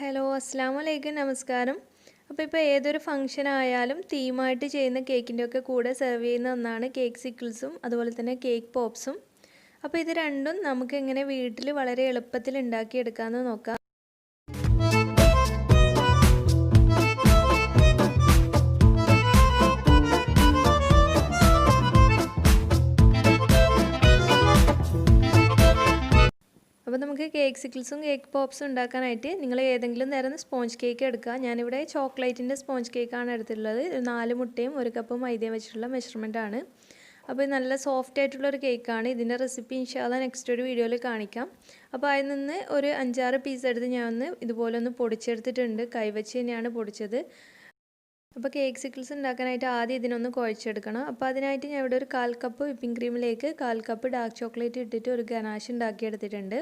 Hello അസ്സാമലൈക്കും നമസ്കാരം. അപ്പോൾ ഇപ്പോൾ ഏതൊരു ഫംഗ്ഷൻ ആയാലും തീമായിട്ട് ചെയ്യുന്ന കേക്കിൻ്റെ ഒക്കെ കൂടെ സെർവ് ചെയ്യുന്ന ഒന്നാണ് കേക്ക് സിക്കിൾസും അതുപോലെ തന്നെ കേക്ക് പോപ്സും. അപ്പോൾ ഇത് രണ്ടും നമുക്ക് എങ്ങനെ വീട്ടിൽ വളരെ എളുപ്പത്തിൽ ഉണ്ടാക്കിയെടുക്കാമെന്ന് നോക്കാം. അപ്പോൾ നമുക്ക് കേക്ക് സിക്കിൾസും കേക്ക് പോപ്സും ഉണ്ടാക്കാനായിട്ട് നിങ്ങൾ ഏതെങ്കിലും തരം സ്പോഞ്ച് കേക്ക് എടുക്കുക. ഞാനിവിടെ ചോക്ലേറ്റിൻ്റെ സ്പോഞ്ച് കേക്കാണ് എടുത്തിട്ടുള്ളത്. 4 മുട്ടയും 1 കപ്പ് മൈദയും വെച്ചിട്ടുള്ള മെഷർമെൻ്റ് ആണ്. അപ്പോൾ ഇത് നല്ല സോഫ്റ്റ് ആയിട്ടുള്ളൊരു കേക്കാണ്. ഇതിൻ്റെ റെസിപ്പി ഇൻഷാല്ലാ നെക്സ്റ്റ് ഒരു വീഡിയോയിൽ കാണിക്കാം. അപ്പോൾ അതിൽ നിന്ന് ഒരു 5-6 പീസ് എടുത്ത് ഞാൻ ഇതുപോലെ ഒന്ന് പൊടിച്ചെടുത്തിട്ടുണ്ട്. കൈവച്ച് തന്നെയാണ് പൊടിച്ചത്. അപ്പോൾ കേക്ക് സിക്കിൾസ് ഉണ്ടാക്കാനായിട്ട് ആദ്യം ഇതിനൊന്ന് കുഴച്ചെടുക്കണം. അപ്പോൾ അതിനായിട്ട് ഞാൻ ഇവിടെ ഒരു 1/4 കപ്പ് വിപ്പിംഗ് ക്രീമിലേക്ക് 1/4 കപ്പ് ഡാർക്ക് ചോക്ലേറ്റ് ഇട്ടിട്ട് ഒരു ഗനാഷ് ഉണ്ടാക്കിയെടുത്തിട്ടുണ്ട്.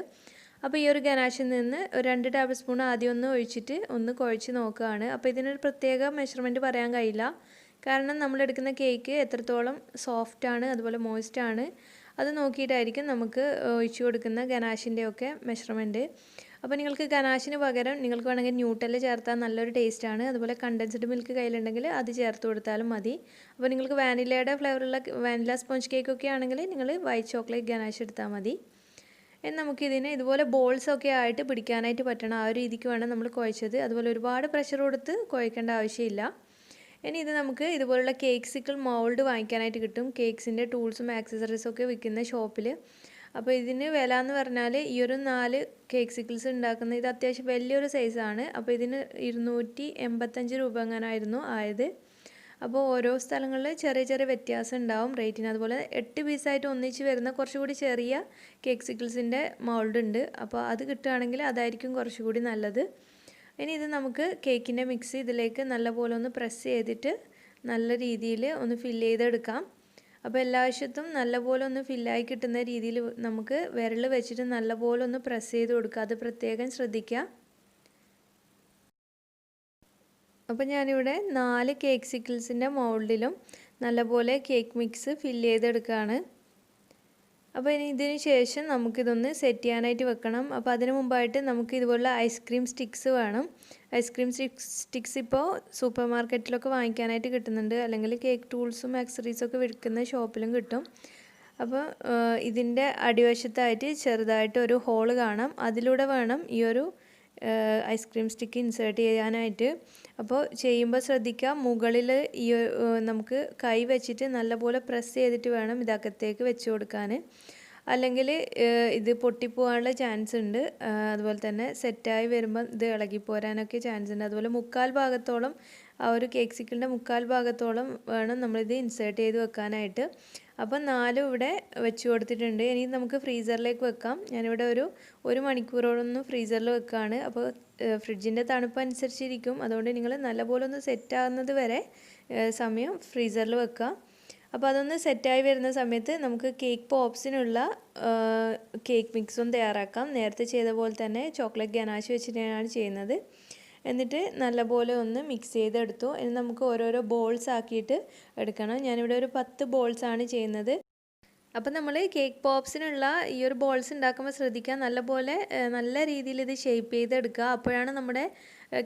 അപ്പോൾ ഈ ഒരു ഗനാഷിൽ നിന്ന് ഒരു 2 ടേബിൾ സ്പൂൺ ആദ്യം ഒന്ന് ഒഴിച്ചിട്ട് ഒന്ന് കുഴച്ച് നോക്കുകയാണ്. അപ്പോൾ ഇതിനൊരു പ്രത്യേക മെഷർമെൻറ്റ് പറയാൻ കഴിയില്ല. കാരണം നമ്മളെടുക്കുന്ന കേക്ക് എത്രത്തോളം സോഫ്റ്റാണ് അതുപോലെ മോയ്സ്റ്റാണ് അത് നോക്കിയിട്ടായിരിക്കും നമുക്ക് ഒഴിച്ചു കൊടുക്കുന്ന ഗനാഷിൻ്റെയൊക്കെ മെഷർമെൻറ്റ്. അപ്പോൾ നിങ്ങൾക്ക് ഗനാഷിന് പകരം നിങ്ങൾക്ക് വേണമെങ്കിൽ ന്യൂട്ടല്ല ചേർത്താൽ നല്ലൊരു ടേസ്റ്റാണ്. അതുപോലെ കണ്ടൻസ്ഡ് മിൽക്ക് കയ്യിലുണ്ടെങ്കിൽ അത് ചേർത്ത് കൊടുത്താലും മതി. അപ്പോൾ നിങ്ങൾക്ക് വാനിലയുടെ ഫ്ലേവറുള്ള വാനില സ്പോഞ്ച് കേക്കൊക്കെ ആണെങ്കിൽ നിങ്ങൾ വൈറ്റ് ചോക്ലേറ്റ് ഗനാഷ് എടുത്താൽ മതി. നമുക്കിതിനെ ഇതുപോലെ ബോൾസൊക്കെ ആയിട്ട് പിടിക്കാനായിട്ട് പറ്റണം. ആ ഒരു രീതിക്ക് വേണം നമ്മൾ കുഴച്ചത്. അതുപോലെ ഒരുപാട് പ്രഷർ കൊടുത്ത് കുഴക്കേണ്ട ആവശ്യമില്ല. ഇനി ഇത് നമുക്ക് ഇതുപോലുള്ള കേക്ക്സിക്കിൾ മൗൾഡ് വാങ്ങിക്കാനായിട്ട് കിട്ടും. കേക്ക്സിൻ്റെ ടൂൾസും ആക്സസറീസും ഒക്കെ വിൽക്കുന്ന ഷോപ്പിൽ. അപ്പോൾ ഇതിന് വില എന്ന് പറഞ്ഞാൽ ഈ ഒരു 4 കേക്ക് സിക്കിൾസ് ഉണ്ടാക്കുന്ന ഇത് അത്യാവശ്യം വലിയൊരു സൈസാണ്. അപ്പോൾ ഇതിന് 285 രൂപ എങ്ങനെയായിരുന്നു ആയത്. അപ്പോൾ ഓരോ സ്ഥലങ്ങളിൽ ചെറിയ ചെറിയ വ്യത്യാസം ഉണ്ടാവും റേറ്റിന്. അതുപോലെ 8 പീസായിട്ട് ഒന്നിച്ച് വരുന്ന കുറച്ചുകൂടി ചെറിയ കേക്ക് സിക്കിൾസിൻ്റെ മൗൾഡ് ഉണ്ട്. അപ്പോൾ അത് കിട്ടുകയാണെങ്കിൽ അതായിരിക്കും കുറച്ചുകൂടി നല്ലത്. ഇനി ഇത് നമുക്ക് കേക്കിൻ്റെ മിക്സ് ഇതിലേക്ക് നല്ലപോലെ ഒന്ന് പ്രസ് ചെയ്തിട്ട് നല്ല രീതിയിൽ ഒന്ന് ഫില്ല് ചെയ്തെടുക്കാം. അപ്പോൾ എല്ലാ വശത്തും നല്ലപോലെ ഒന്ന് ഫില്ലായി കിട്ടുന്ന രീതിയിൽ നമുക്ക് വിരൽ വെച്ചിട്ട് നല്ലപോലെ ഒന്ന് പ്രസ് ചെയ്ത് കൊടുക്കുക. അത് പ്രത്യേകം ശ്രദ്ധിക്കുക. അപ്പോൾ ഞാനിവിടെ 4 കേക്ക് സിക്കിൾസിൻ്റെ മൗൾഡിലും നല്ലപോലെ കേക്ക് മിക്സ് ഫില്ല് ചെയ്തെടുക്കുകയാണ്. അപ്പോൾ ഇനി ഇതിന് ശേഷം നമുക്കിതൊന്ന് സെറ്റ് ചെയ്യാനായിട്ട് വെക്കണം. അപ്പോൾ അതിന് മുമ്പായിട്ട് നമുക്ക് ഇതുപോലുള്ള ഐസ്ക്രീം സ്റ്റിക്സ് വേണം. ഐസ്ക്രീം സ്റ്റിക്സ് ഇപ്പോൾ സൂപ്പർ മാർക്കറ്റിലൊക്കെ വാങ്ങിക്കാനായിട്ട് കിട്ടുന്നുണ്ട്. അല്ലെങ്കിൽ കേക്ക് ടൂൾസും ആക്സസറീസൊക്കെ വിൽക്കുന്ന ഷോപ്പിലും കിട്ടും. അപ്പോൾ ഇതിൻ്റെ അടിവശത്തായിട്ട് ചെറുതായിട്ട് ഒരു ഹോള് കാണാം. അതിലൂടെ വേണം ഈ ഒരു ഐസ്ക്രീം സ്റ്റിക്ക് ഇൻസേർട്ട് ചെയ്യാനായിട്ട്. അപ്പോൾ ചെയ്യുമ്പോൾ ശ്രദ്ധിക്കുക, മുകളിൽ ഈ നമുക്ക് കൈ വെച്ചിട്ട് നല്ലപോലെ പ്രസ് ചെയ്തിട്ട് വേണം ഇതകത്തേക്ക് വെച്ച് കൊടുക്കാൻ. അല്ലെങ്കിൽ ഇത് പൊട്ടിപ്പോകാനുള്ള ചാൻസ് ഉണ്ട്. അതുപോലെ തന്നെ സെറ്റായി വരുമ്പോൾ ഇത് ഇളകിപ്പോരാനൊക്കെ ചാൻസ് ഉണ്ട്. അതുപോലെ 1/4 ഭാഗത്തോളം ആ ഒരു കേക്ക് സിക്കിളിൻ്റെ 1/4 ഭാഗത്തോളം വേണം നമ്മളിത് ഇൻസേർട്ട് ചെയ്ത് വെക്കാനായിട്ട്. അപ്പോൾ 4 ഇവിടെ വെച്ച് കൊടുത്തിട്ടുണ്ട്. ഇനി നമുക്ക് ഫ്രീസറിലേക്ക് വെക്കാം. ഞാനിവിടെ ഒരു മണിക്കൂറോളൊന്ന് ഫ്രീസറിൽ വെക്കുകയാണ്. അപ്പോൾ ഫ്രിഡ്ജിൻ്റെ തണുപ്പ് അനുസരിച്ചിരിക്കും. അതുകൊണ്ട് നിങ്ങൾ നല്ലപോലെ ഒന്ന് സെറ്റാകുന്നത് വരെ സമയം ഫ്രീസറിൽ വെക്കുക. അപ്പോൾ അതൊന്ന് സെറ്റായി വരുന്ന സമയത്ത് നമുക്ക് കേക്ക് പോപ്സിനുള്ള കേക്ക് മിക്സും തയ്യാറാക്കാം. നേരത്തെ ചെയ്ത പോലെ തന്നെ ചോക്ലേറ്റ് ഗനാഷ് വെച്ചിട്ടാണ് ചെയ്യുന്നത്. എന്നിട്ട് നല്ലപോലെ ഒന്ന് മിക്സ് ചെയ്തെടുത്തു. ഇനി നമുക്ക് ഓരോരോ ബോൾസ് ആക്കിയിട്ട് എടുക്കണം. ഞാനിവിടെ ഒരു 10 ബോൾസാണ് ചെയ്യുന്നത്. അപ്പം നമ്മൾ കേക്ക് പോപ്സിനുള്ള ഈ ഒരു ബോൾസ് ഉണ്ടാക്കുമ്പോൾ ശ്രദ്ധിക്കുക, നല്ല രീതിയിൽ ഇത് ഷേപ്പ് ചെയ്തെടുക്കുക. അപ്പോഴാണ് നമ്മുടെ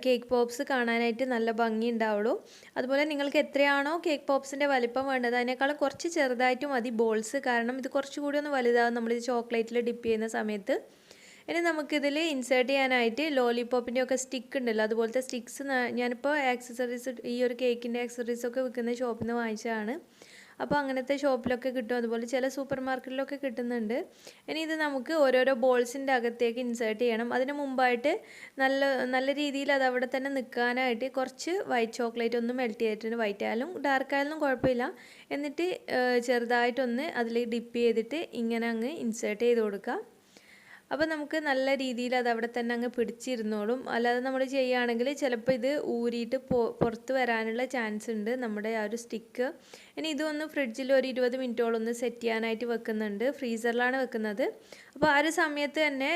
കേക്ക് പോപ്സ് കാണാനായിട്ട് നല്ല ഭംഗി ഉണ്ടാവുള്ളൂ. അതുപോലെ നിങ്ങൾക്ക് എത്രയാണോ കേക്ക് പോപ്സിൻ്റെ വലിപ്പം വേണ്ടത് അതിനേക്കാളും കുറച്ച് ചെറുതായിട്ട് മതി ബോൾസ്. കാരണം ഇത് കുറച്ചുകൂടി ഒന്ന് വലുതാകും നമ്മളിത് ചോക്ലേറ്റിൽ ഡിപ്പ് ചെയ്യുന്ന സമയത്ത്. ഇനി നമുക്കിതിൽ ഇൻസേർട്ട് ചെയ്യാനായിട്ട് ലോലിപോപ്പിൻ്റെ ഒക്കെ സ്റ്റിക്ക് ഉണ്ടല്ലോ, അതുപോലത്തെ സ്റ്റിക്സ് ഞാനിപ്പോൾ ആക്സസറീസ് ഈ ഒരു കേക്കിൻ്റെ ആക്സസറീസൊക്കെ വിൽക്കുന്ന ഷോപ്പിൽ നിന്ന് വാങ്ങിച്ചതാണ്. അപ്പോൾ അങ്ങനത്തെ ഷോപ്പിലൊക്കെ കിട്ടും. അതുപോലെ ചില സൂപ്പർ മാർക്കറ്റിലൊക്കെ കിട്ടുന്നുണ്ട്. ഇനി ഇത് നമുക്ക് ഓരോരോ ബോൾസിൻ്റെ അകത്തേക്ക് ഇൻസേർട്ട് ചെയ്യണം. അതിന് മുമ്പായിട്ട് നല്ല രീതിയിൽ അത് അവിടെ തന്നെ നിൽക്കാനായിട്ട് കുറച്ച് വൈറ്റ് ചോക്ലേറ്റ് ഒന്ന് മെൽറ്റ് ചെയ്തിട്ടുണ്ട്. വൈറ്റ് ആയാലും ഡാർക്ക് ആയാലും കുഴപ്പമില്ല. എന്നിട്ട് ചെറുതായിട്ടൊന്ന് അതിൽ ഡിപ്പ് ചെയ്തിട്ട് ഇങ്ങനെ അങ്ങ് ഇൻസേർട്ട് ചെയ്ത് കൊടുക്കുക. അപ്പോൾ നമുക്ക് നല്ല രീതിയിൽ അത് അവിടെ തന്നെ അങ്ങ് പിടിച്ചിരുന്നോളും. അല്ലാതെ നമ്മൾ ചെയ്യുകയാണെങ്കിൽ ചിലപ്പോൾ ഇത് ഊരിയിട്ട് പുറത്ത് വരാനുള്ള ചാൻസ് ഉണ്ട് നമ്മുടെ ആ ഒരു സ്റ്റിക്ക്. ഇനി ഇതൊന്ന് ഫ്രിഡ്ജിൽ ഒരു 20 മിനിറ്റോളം ഒന്ന് സെറ്റ് ചെയ്യാനായിട്ട് വെക്കുന്നുണ്ട്. ഫ്രീസറിലാണ് വെക്കുന്നത്. അപ്പോൾ ആ ഒരു സമയത്ത് തന്നെ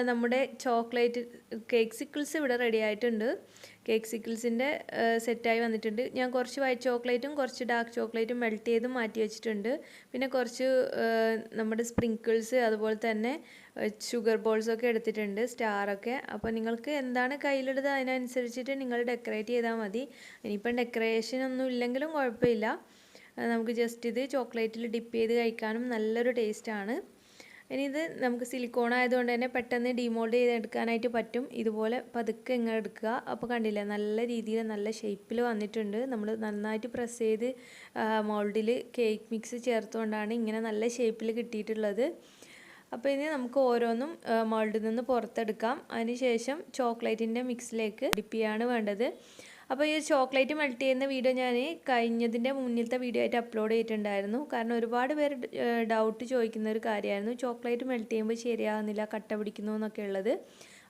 നമ്മുടെ ചോക്ലേറ്റ് കേക്ക്സിക്കിൾസ് ഇവിടെ റെഡി ആയിട്ടുണ്ട്. കേക്ക്സിക്കിൾസിൻ്റെ സെറ്റായി വന്നിട്ടുണ്ട്. ഞാൻ കുറച്ച് വൈറ്റ് ചോക്ലേറ്റും കുറച്ച് ഡാർക്ക് ചോക്ലേറ്റും മെൽറ്റ് ചെയ്ത് മാറ്റി വെച്ചിട്ടുണ്ട്. പിന്നെ കുറച്ച് നമ്മുടെ സ്പ്രിങ്കിൾസ് അതുപോലെ തന്നെ ഷുഗർ ബോൾസൊക്കെ എടുത്തിട്ടുണ്ട്, സ്റ്റാറൊക്കെ. അപ്പോൾ നിങ്ങൾക്ക് എന്താണ് കയ്യിലുള്ളത് അതിനനുസരിച്ചിട്ട് നിങ്ങൾ ഡെക്കറേറ്റ് ചെയ്താൽ മതി. ഇനിയിപ്പം ഡെക്കറേഷൻ ഒന്നും ഇല്ലെങ്കിലും കുഴപ്പമില്ല. നമുക്ക് ജസ്റ്റ് ഇത് ചോക്ലേറ്റിൽ ഡിപ്പ് ചെയ്ത് കഴിക്കാനും നല്ലൊരു ടേസ്റ്റാണ്. ഇനി ഇത് നമുക്ക് സിലിക്കോൺ ആയതുകൊണ്ട് തന്നെ പെട്ടെന്ന് ഡിമോൾഡ് ചെയ്തെടുക്കാനായിട്ട് പറ്റും. ഇതുപോലെ പതുക്കെ ഇങ്ങനെ എടുക്കുക. അപ്പോൾ കണ്ടില്ലേ, നല്ല രീതിയിൽ നല്ല ഷേപ്പിൽ വന്നിട്ടുണ്ട്. നമ്മൾ നന്നായിട്ട് പ്രസ് ചെയ്ത് മോൾഡിൽ കേക്ക് മിക്സ് ചേർത്തുകൊണ്ടാണ് ഇങ്ങനെ നല്ല ഷേപ്പിൽ കിട്ടിയിട്ടുള്ളത്. അപ്പോൾ ഇനി നമുക്ക് ഓരോന്നും മോൾഡിൽ നിന്ന് പുറത്തെടുക്കാം. അതിനുശേഷം ചോക്ലേറ്റിൻ്റെ മിക്സിലേക്ക് ഡിപ്പ് ചെയ്യാണ് വേണ്ടത്. അപ്പോൾ ഈ ചോക്ലേറ്റ് മെൽറ്റ് ചെയ്യുന്ന വീഡിയോ ഞാൻ കഴിഞ്ഞതിൻ്റെ മുന്നിലത്തെ വീഡിയോ ആയിട്ട് അപ്ലോഡ് ചെയ്തിട്ടുണ്ടായിരുന്നു. കാരണം ഒരുപാട് പേര് ഡൗട്ട് ചോദിക്കുന്ന ഒരു കാര്യമായിരുന്നു, ചോക്ലേറ്റ് മെൽറ്റ് ചെയ്യുമ്പോൾ ശരിയാകുന്നില്ല, കട്ട പിടിക്കുന്നു എന്നൊക്കെ ഉള്ളത്.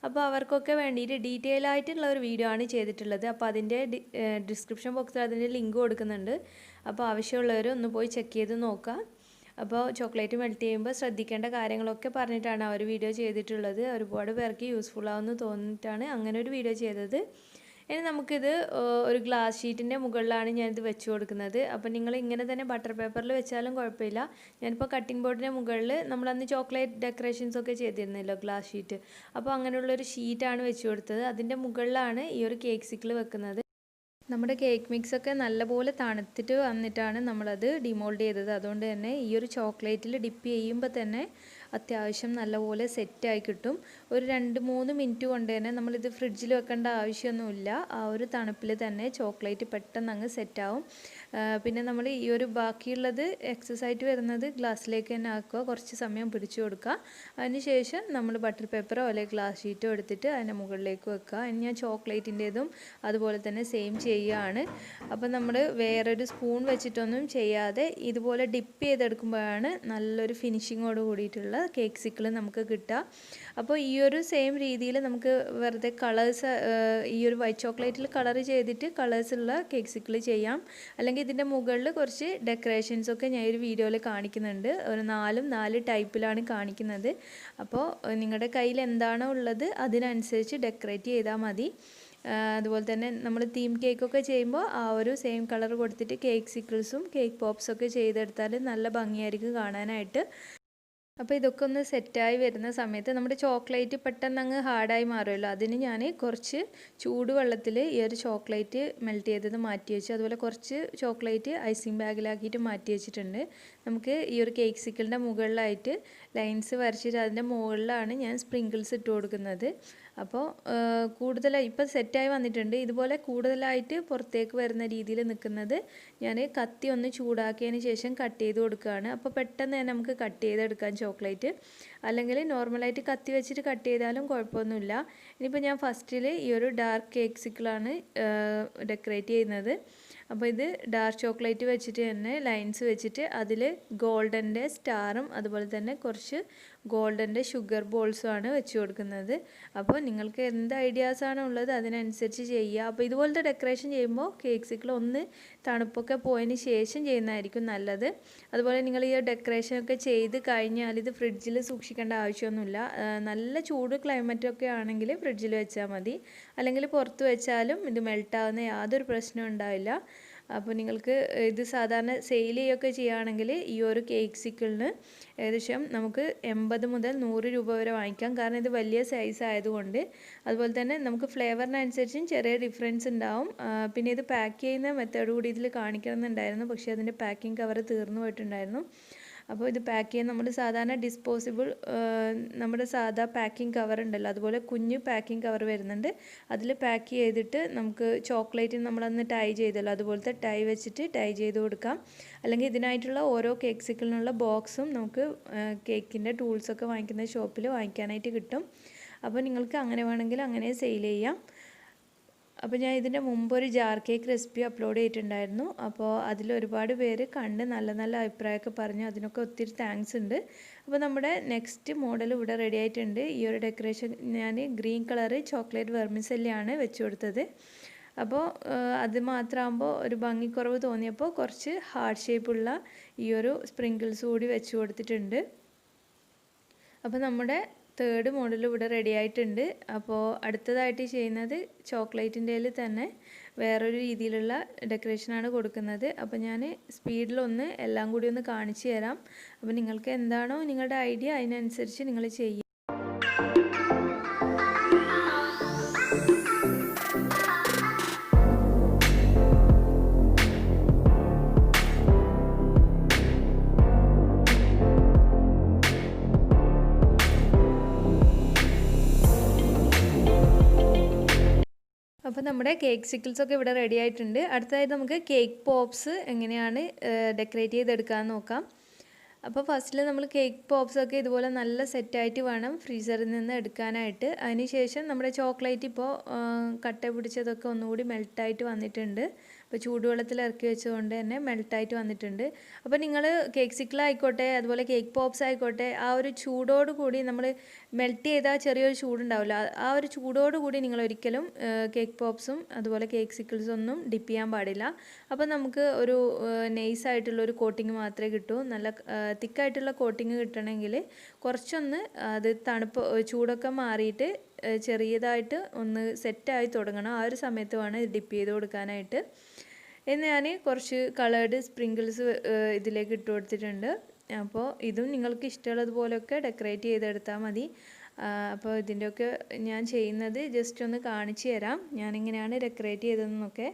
അപ്പോൾ അവർക്കൊക്കെ വേണ്ടിയിട്ട് ഡീറ്റെയിൽ ആയിട്ടുള്ള ഒരു വീഡിയോ ആണ് ചെയ്തിട്ടുള്ളത്. അപ്പോൾ അതിൻ്റെ ഡിസ്ക്രിപ്ഷൻ ബോക്സിൽ അതിൻ്റെ ലിങ്ക് കൊടുക്കുന്നുണ്ട്. അപ്പോൾ ആവശ്യമുള്ളവർ ഒന്ന് പോയി ചെക്ക് ചെയ്ത് നോക്കാം. അപ്പോൾ ചോക്ലേറ്റ് മെൽറ്റ് ചെയ്യുമ്പോൾ ശ്രദ്ധിക്കേണ്ട കാര്യങ്ങളൊക്കെ പറഞ്ഞിട്ടാണ് ആ ഒരു വീഡിയോ ചെയ്തിട്ടുള്ളത്. ഒരുപാട് പേർക്ക് യൂസ്ഫുൾ ആവുമെന്ന് തോന്നിയിട്ടാണ് അങ്ങനെ ഒരു വീഡിയോ ചെയ്തത്. ഇനി നമുക്കിത് ഒരു ഗ്ലാസ് ഷീറ്റിൻ്റെ മുകളിലാണ് ഞാനിത് വെച്ച് കൊടുക്കുന്നത്. അപ്പോൾ നിങ്ങൾ ഇങ്ങനെ തന്നെ ബട്ടർ പേപ്പറിൽ വെച്ചാലും കുഴപ്പമില്ല. ഞാനിപ്പോൾ കട്ടിംഗ് ബോർഡിൻ്റെ മുകളിൽ നമ്മളന്ന് ചോക്ലേറ്റ് ഡെക്കറേഷൻസ് ഒക്കെ ചെയ്തിരുന്നല്ലോ, ഗ്ലാസ് ഷീറ്റ്. അപ്പോൾ അങ്ങനെയുള്ളൊരു ഷീറ്റാണ് വെച്ച് കൊടുത്തത്. അതിൻ്റെ മുകളിലാണ് ഈ ഒരു കേക്ക്സിക്കിൾ വെക്കുന്നത്. നമ്മുടെ കേക്ക് മിക്സൊക്കെ നല്ലപോലെ തണുത്തിട്ട് വന്നിട്ടാണ് നമ്മളത് ഡിമോൾഡ് ചെയ്തത്. അതുകൊണ്ട് തന്നെ ഈ ഒരു ചോക്ലേറ്റിൽ ഡിപ്പ് ചെയ്യുമ്പോൾ തന്നെ അത്യാവശ്യം നല്ലപോലെ സെറ്റായി കിട്ടും. ഒരു 2-3 മിനിറ്റ് കൊണ്ട് തന്നെ നമ്മളിത് ഫ്രിഡ്ജിൽ വെക്കേണ്ട ആവശ്യമൊന്നുമില്ല. ആ ഒരു തണുപ്പിൽ തന്നെ ചോക്ലേറ്റ് പെട്ടെന്ന് അങ്ങ് സെറ്റാവും. പിന്നെ നമ്മൾ ഈ ഒരു ബാക്കിയുള്ളത് എക്സസ് ആയിട്ട് വരുന്നത് ഗ്ലാസ്സിലേക്ക് തന്നെ ആക്കുക, കുറച്ച് സമയം പിടിച്ചു കൊടുക്കുക. അതിനുശേഷം നമ്മൾ ബട്ടർ പേപ്പറോ അല്ലെങ്കിൽ ഗ്ലാസ് ഷീറ്റോ എടുത്തിട്ട് അതിൻ്റെ മുകളിലേക്ക് വെക്കുക. ഇനി ഞാൻ ചോക്ലേറ്റിൻ്റേതും അതുപോലെ തന്നെ സെയിം ചെയ്യുകയാണ്. അപ്പോൾ നമ്മൾ വേറൊരു സ്പൂൺ വെച്ചിട്ടൊന്നും ചെയ്യാതെ ഇതുപോലെ ഡിപ്പ് ചെയ്തെടുക്കുമ്പോഴാണ് നല്ലൊരു ഫിനിഷിങ്ങോട് കൂടിയിട്ടുള്ള കേക്ക്സിക്കിൾ നമുക്ക് കിട്ടുക. അപ്പോൾ ഈ ഒരു സെയിം രീതിയിൽ നമുക്ക് വെറുതെ കളേഴ്സ് ഈ ഒരു വൈറ്റ് ചോക്ലേറ്റിൽ കളർ ചെയ്തിട്ട് കളേഴ്സുള്ള കേക്ക്സിക്കിൾ ചെയ്യാം. അല്ലെങ്കിൽ ഇതിൻ്റെ മുകളിൽ കുറച്ച് ഡെക്കറേഷൻസൊക്കെ ഞാൻ ഒരു വീഡിയോയിൽ കാണിക്കുന്നുണ്ട്. ഒരു 4 ടൈപ്പിലാണ് കാണിക്കുന്നത്. അപ്പോൾ നിങ്ങളുടെ കയ്യിൽ എന്താണോ ഉള്ളത് അതിനനുസരിച്ച് ഡെക്കറേറ്റ് ചെയ്താൽ മതി. അതുപോലെ തന്നെ നമ്മൾ തീം കേക്കൊക്കെ ചെയ്യുമ്പോൾ ആ ഒരു സെയിം കളർ കൊടുത്തിട്ട് കേക്ക്സിക്കിൾസും കേക്ക് പോപ്സൊക്കെ ചെയ്തെടുത്താൽ നല്ല ഭംഗിയായിരിക്കും കാണാനായിട്ട്. അപ്പോൾ ഇതൊക്കെ ഒന്ന് സെറ്റായി വരുന്ന സമയത്ത് നമ്മുടെ ചോക്ലേറ്റ് പെട്ടെന്ന് അങ്ങ് ഹാർഡായി മാറുമല്ലോ, അതിന് ഞാൻ കുറച്ച് ചൂടുവെള്ളത്തിൽ ഈ ഒരു ചോക്ലേറ്റ് മെൽറ്റ് ചെയ്തത് മാറ്റി വെച്ചു. അതുപോലെ കുറച്ച് ചോക്ലേറ്റ് ഐസിങ് ബാഗിലാക്കിയിട്ട് മാറ്റി വെച്ചിട്ടുണ്ട്. നമുക്ക് ഈ ഒരു കേക്ക്സിക്കിളിൻ്റെ മുകളിലായിട്ട് ലൈൻസ് വരച്ചിട്ട് അതിൻ്റെ മുകളിലാണ് ഞാൻ സ്പ്രിങ്കിൾസ് ഇട്ട് കൊടുക്കുന്നത്. അപ്പോൾ കൂടുതലായി ഇപ്പോൾ സെറ്റായി വന്നിട്ടുണ്ട്. ഇതുപോലെ കൂടുതലായിട്ട് പുറത്തേക്ക് വരുന്ന രീതിയിൽ നിൽക്കുന്നത് ഞാൻ കത്തി ഒന്ന് ചൂടാക്കിയതിന് ശേഷം കട്ട് ചെയ്ത് കൊടുക്കുകയാണ്. അപ്പോൾ പെട്ടെന്ന് തന്നെ നമുക്ക് കട്ട് ചെയ്തെടുക്കാം ചോക്ലേറ്റ്. അല്ലെങ്കിൽ നോർമലായിട്ട് കത്തി വെച്ചിട്ട് കട്ട് ചെയ്താലും കുഴപ്പമൊന്നുമില്ല. ഇനിയിപ്പോൾ ഞാൻ ഫസ്റ്റിൽ ഈ ഒരു ഡാർക്ക് കേക്ക്സിക്കിളാണ് ഡെക്കറേറ്റ് ചെയ്യുന്നത്. അപ്പോൾ ഇത് ഡാർക്ക് ചോക്ലേറ്റ് വെച്ചിട്ട് തന്നെ ലൈൻസ് വെച്ചിട്ട് അതിൽ ഗോൾഡൻ്റെ സ്റ്റാറും അതുപോലെ തന്നെ കുറച്ച് ഗോൾഡൻ്റെ ഷുഗർ ബോൾസുമാണ് വെച്ച് കൊടുക്കുന്നത്. അപ്പോൾ നിങ്ങൾക്ക് എന്ത് ഐഡിയാസാണ് ഉള്ളത് അതിനനുസരിച്ച് ചെയ്യുക. അപ്പോൾ ഇതുപോലത്തെ ഡെക്കറേഷൻ ചെയ്യുമ്പോൾ കേക്ക്സിക്കിൾ ഒന്ന് തണുപ്പൊക്കെ പോയതിന് ശേഷം ചെയ്യുന്നതായിരിക്കും നല്ലത്. അതുപോലെ നിങ്ങൾ ഈ ഡെക്കറേഷനൊക്കെ ചെയ്ത് കഴിഞ്ഞാൽ ഇത് ഫ്രിഡ്ജിൽ സൂക്ഷിക്കേണ്ട ആവശ്യമൊന്നുമില്ല. നല്ല ചൂട് ക്ലൈമറ്റൊക്കെ ആണെങ്കിൽ ഫ്രിഡ്ജിൽ വെച്ചാൽ മതി. അല്ലെങ്കിൽ പുറത്ത് വെച്ചാലും ഇത് മെൽട്ടാവുന്ന യാതൊരു പ്രശ്നവും ഉണ്ടാവില്ല. അപ്പോൾ നിങ്ങൾക്ക് ഇത് സാധാരണ സെയിൽ ചെയ്യുകയൊക്കെ ചെയ്യുകയാണെങ്കിൽ ഈ ഒരു കേക്ക്സിക്കിളിന് ഏകദേശം നമുക്ക് 80 മുതൽ 100 രൂപ വരെ വാങ്ങിക്കാം. കാരണം ഇത് വലിയ സൈസ് ആയതുകൊണ്ട്. അതുപോലെ തന്നെ നമുക്ക് ഫ്ലേവറിനനുസരിച്ചും ചെറിയ ഡിഫറൻസ് ഉണ്ടാവും. പിന്നെ ഇത് പാക്ക് ചെയ്യുന്ന മെത്തേഡ് കൂടി ഇതിൽ കാണിക്കണമെന്നുണ്ടായിരുന്നു, പക്ഷേ അതിൻ്റെ പാക്കിംഗ് കവർ തീർന്നു പോയിട്ടുണ്ടായിരുന്നു. അപ്പോൾ ഇത് പാക്ക് ചെയ്യാൻ നമ്മൾ സാധാരണ ഡിസ്പോസിബിൾ നമ്മുടെ സാധാ പാക്കിംഗ് കവർ ഉണ്ടല്ലോ, അതുപോലെ കുഞ്ഞ് പാക്കിംഗ് കവർ വരുന്നുണ്ട്. അതിൽ പാക്ക് ചെയ്തിട്ട് നമുക്ക് ചോക്ലേറ്റ് നമ്മളന്ന് ടൈ ചെയ്തല്ലോ, അതുപോലത്തെ ടൈ വെച്ചിട്ട് ടൈ ചെയ്ത് കൊടുക്കാം. അല്ലെങ്കിൽ ഇതിനായിട്ടുള്ള ഓരോ കേക്ക്സിക്കിളിനുള്ള ബോക്സും നമുക്ക് കേക്കിൻ്റെ ടൂൾസൊക്കെ വാങ്ങിക്കുന്ന ഷോപ്പിൽ വാങ്ങിക്കാനായിട്ട് കിട്ടും. അപ്പോൾ നിങ്ങൾക്ക് അങ്ങനെ വേണമെങ്കിൽ അങ്ങനെ സെയിൽ ചെയ്യാം. അപ്പോൾ ഞാൻ ഇതിൻ്റെ മുമ്പ് ഒരു ജാർ കേക്ക് റെസിപ്പി അപ്ലോഡ് ചെയ്തിട്ടുണ്ടായിരുന്നു. അപ്പോൾ അതിൽ ഒരുപാട് പേര് കണ്ട് നല്ല നല്ല അഭിപ്രായമൊക്കെ പറഞ്ഞു. അതിനൊക്കെ ഒത്തിരി താങ്ക്സ് ഉണ്ട്. അപ്പോൾ നമ്മുടെ നെക്സ്റ്റ് മോഡൽ ഇവിടെ റെഡി ആയിട്ടുണ്ട്. ഈ ഒരു ഡെക്കറേഷൻ ഞാൻ ഗ്രീൻ കളറ് ചോക്ലേറ്റ് വെർമിസെല്ലിയാണ് വെച്ച് കൊടുത്തത്. അപ്പോൾ അത് മാത്രമാകുമ്പോൾ ഒരു ഭംഗിക്കുറവ് തോന്നിയപ്പോൾ കുറച്ച് ഹാർട്ട് ഷേപ്പുള്ള ഈ ഒരു സ്പ്രിങ്കിൾസ് കൂടി വെച്ച് കൊടുത്തിട്ടുണ്ട്. അപ്പോൾ നമ്മുടെ തേർഡ് മോഡൽ ഇവിടെ റെഡി ആയിട്ടുണ്ട്. അപ്പോൾ അടുത്തതായിട്ട് ചെയ്യുന്നത് ചോക്ലേറ്റിൻ്റെയിൽ തന്നെ വേറൊരു രീതിയിലുള്ള ഡെക്കറേഷനാണ് കൊടുക്കുന്നത്. അപ്പോൾ ഞാൻ സ്പീഡിലൊന്ന് എല്ലാം കൂടി ഒന്ന് കാണിച്ചു തരാം. അപ്പോൾ നിങ്ങൾക്ക് എന്താണോ നിങ്ങളുടെ ഐഡിയ അതിനനുസരിച്ച് നിങ്ങൾ ചെയ്യുക. അപ്പോൾ നമ്മുടെ കേക്ക്സിക്കിൾസ് ഒക്കെ ഇവിടെ റെഡി ആയിട്ടുണ്ട്. അടുത്തതായിട്ട് നമുക്ക് കേക്ക് പോപ്സ് എങ്ങനെയാണ് ഡെക്കറേറ്റ് ചെയ്തെടുക്കാമെന്ന് നോക്കാം. അപ്പോൾ ഫസ്റ്റിൽ നമ്മൾ കേക്ക് പോപ്സ് ഒക്കെ ഇതുപോലെ നല്ല സെറ്റായിട്ട് വേണം ഫ്രീസറിൽ നിന്ന് എടുക്കാനായിട്ട്. അതിനുശേഷം നമ്മുടെ ചോക്ലേറ്റ് ഇപ്പോൾ കട്ട പിടിച്ചതൊക്കെ ഒന്നുകൂടി മെൽട്ടായിട്ട് വന്നിട്ടുണ്ട്. അപ്പോൾ ചൂടുവെള്ളത്തിൽ ഇറക്കി വെച്ചുകൊണ്ട് തന്നെ മെൽട്ടായിട്ട് വന്നിട്ടുണ്ട്. അപ്പോൾ നിങ്ങൾ കേക്ക്സിക്കിൾ ആയിക്കോട്ടെ അതുപോലെ കേക്ക് പോപ്സ് ആയിക്കോട്ടെ ആ ഒരു ചൂടോട് കൂടി നമ്മൾ മെൽറ്റ് ചെയ്താൽ ചെറിയൊരു ചൂടുണ്ടാവില്ല. ആ ഒരു ചൂടോട് കൂടി നിങ്ങൾ ഒരിക്കലും കേക്ക് പോപ്സും അതുപോലെ കേക്ക്സിക്കിൾസും ഒന്നും ഡിപ്പ് ചെയ്യാൻ പാടില്ല. അപ്പോൾ നമുക്ക് ഒരു നൈസായിട്ടുള്ളൊരു കോട്ടിങ് മാത്രമേ കിട്ടൂ. നല്ല തിക്കായിട്ടുള്ള കോട്ടിങ് കിട്ടണമെങ്കിൽ കുറച്ചൊന്ന് അത് തണുപ്പ് ചൂടൊക്കെ മാറിയിട്ട് ചെറിയതായിട്ട് ഒന്ന് സെറ്റായി തുടങ്ങണം. ആ ഒരു സമയത്ത് വേണം ഡിപ്പ് ചെയ്ത് കൊടുക്കാനായിട്ട്. എന്ന് ഞാൻ കുറച്ച് കളേർഡ് സ്പ്രിങ്കിൾസ് ഇതിലേക്ക് ഇട്ട് കൊടുത്തിട്ടുണ്ട്. അപ്പോൾ ഇതും നിങ്ങൾക്ക് ഇഷ്ടമുള്ളതുപോലെയൊക്കെ ഡെക്കറേറ്റ് ചെയ്തെടുത്താൽ മതി. അപ്പോൾ ഇതിൻ്റെയൊക്കെ ഞാൻ ചെയ്യുന്നത് ജസ്റ്റ് ഒന്ന് കാണിച്ചു തരാം ഞാനിങ്ങനെയാണ് ഡെക്കറേറ്റ് ചെയ്തതെന്നൊക്കെ.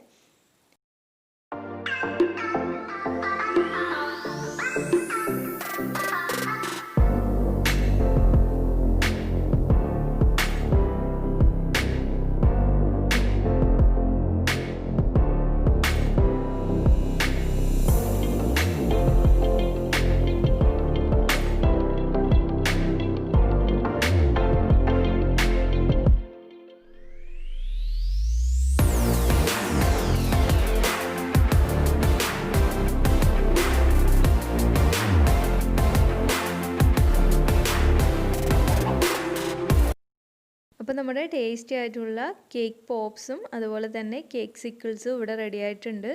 അപ്പോൾ നമ്മുടെ ടേസ്റ്റി ആയിട്ടുള്ള കേക്ക് പോപ്സും അതുപോലെ തന്നെ കേക്ക്സിക്കിൾസും ഇവിടെ റെഡി ആയിട്ടുണ്ട്.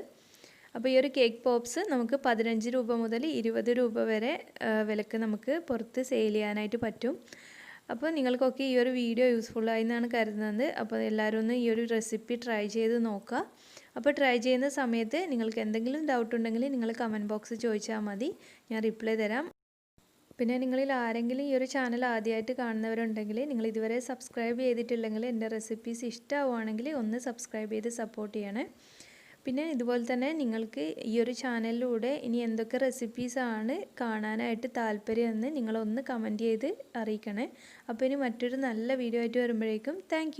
അപ്പോൾ ഈ ഒരു കേക്ക് പോപ്സ് നമുക്ക് 15 രൂപ മുതൽ 20 രൂപ വരെ വിലക്ക് നമുക്ക് പുറത്ത് സെയിൽ ചെയ്യാനായിട്ട് പറ്റും. അപ്പോൾ നിങ്ങൾക്കൊക്കെ ഈ ഒരു വീഡിയോ യൂസ്ഫുള്ളായി എന്നാണ് കരുതുന്നത്. അപ്പോൾ എല്ലാവരും ഒന്ന് ഈ ഒരു റെസിപ്പി ട്രൈ ചെയ്ത് നോക്കുക. അപ്പോൾ ട്രൈ ചെയ്യുന്ന സമയത്ത് നിങ്ങൾക്ക് എന്തെങ്കിലും ഡൗട്ട് ഉണ്ടെങ്കിൽ നിങ്ങൾ കമൻറ്റ് ബോക്സിൽ ചോദിച്ചാൽ മതി, ഞാൻ റിപ്ലൈ തരാം. പിന്നെ നിങ്ങളിൽ ആരെങ്കിലും ഈ ഒരു ചാനൽ ആദ്യമായിട്ട് കാണുന്നവരുണ്ടെങ്കിൽ നിങ്ങൾ ഇതുവരെ സബ്സ്ക്രൈബ് ചെയ്തിട്ടില്ലെങ്കിൽ എൻ്റെ റെസിപ്പീസ് ഇഷ്ടമാവുകയാണെങ്കിൽ ഒന്ന് സബ്സ്ക്രൈബ് ചെയ്ത് സപ്പോർട്ട് ചെയ്യണേ. പിന്നെ ഇതുപോലെ തന്നെ നിങ്ങൾക്ക് ഈ ഒരു ചാനലിലൂടെ ഇനി എന്തൊക്കെ റെസിപ്പീസാണ് കാണാനായിട്ട് താല്പര്യമെന്ന് നിങ്ങളൊന്ന് കമൻറ്റ് ചെയ്ത് അറിയിക്കണേ. അപ്പോൾ ഇനി മറ്റൊരു നല്ല വീഡിയോ ആയിട്ട് വരുമ്പോഴേക്കും താങ്ക്